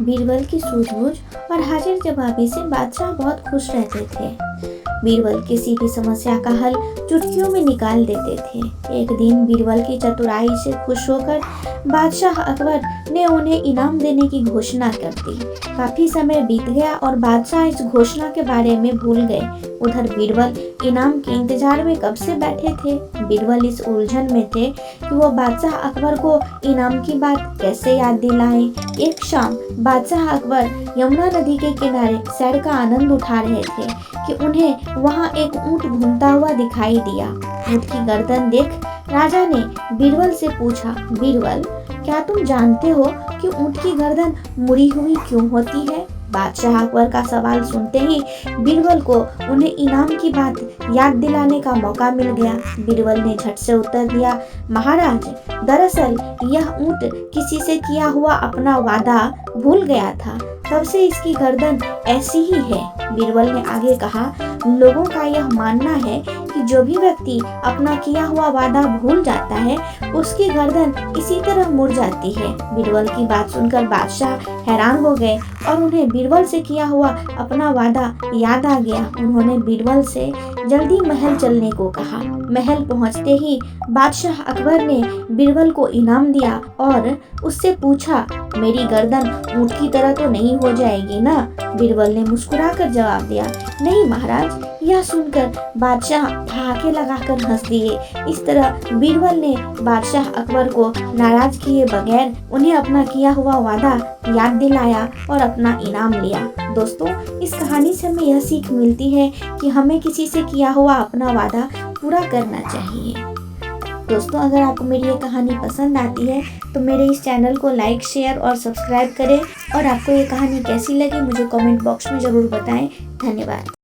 बीरबल की सूझबूझ और हाजिर जवाबी से बादशाह बहुत खुश रहते थे। बीरबल किसी भी समस्या का हल चुटकियों में निकाल देते थे। एक दिन बीरबल की चतुराई से खुश होकर बादशाह अकबर ने उन्हें इनाम देने की घोषणा कर दी। काफी समय बीत गया और बादशाह इस घोषणा के बारे में भूल गए। उधर बीरबल इनाम के इंतजार में कब से बैठे थे। बीरबल इस उलझन में थे कि वो बादशाह अकबर को इनाम की बात कैसे याद दिलाएं। एक शाम बादशाह अकबर यमुना नदी के किनारे सैर का आनंद उठा रहे थे कि उन्हें वहां एक ऊंट घूमता हुआ दिखाई दिया। ऊंट की गर्दन देख राजा ने बीरबल से पूछा, बीरबल, क्या तुम जानते हो कि ऊंट की गर्दन मुड़ी हुई क्यों होती है? बादशाह अकबर का सवाल सुनते ही बीरबल को उन्हें इनाम की बात याद दिलाने का मौका मिल गया। बीरबल ने झट से उत्तर दिया, महाराज, दरअसल यह ऊंट किसी से किया हुआ अपना वादा भूल गया था, तब से इसकी गर्दन ऐसी ही है। बीरबल ने आगे कहा, लोगों का यह मानना है कि जो भी व्यक्ति अपना किया हुआ वादा भूल जाता है उसकी गर्दन इसी तरह मुड़ जाती है। बीरबल की बात सुनकर बादशाह हैरान हो गए और उन्हें बीरबल से किया हुआ अपना वादा याद आ गया। उन्होंने बीरबल से जल्दी महल चलने को कहा। महल पहुंचते ही बादशाह अकबर ने बीरबल को इनाम दिया और उससे पूछा, मेरी गर्दन ऊंट की तरह तो नहीं हो जाएगी ना? बीरबल ने मुस्कुराकर जवाब दिया, नहीं महाराज। यह सुनकर बादशाह ठहाके लगाकर हंस दिए। इस तरह बीरबल ने बादशाह अकबर को नाराज किए बगैर उन्हें अपना किया हुआ वादा याद दिलाया और अपना इनाम लिया। दोस्तों, इस कहानी से हमें यह सीख मिलती है कि हमें किसी से किया हुआ अपना वादा पूरा करना चाहिए। दोस्तों, अगर आपको मेरी ये कहानी पसंद आती है तो मेरे इस चैनल को लाइक, शेयर और सब्सक्राइब करें और आपको ये कहानी कैसी लगी मुझे कमेंट बॉक्स में ज़रूर बताएं। धन्यवाद।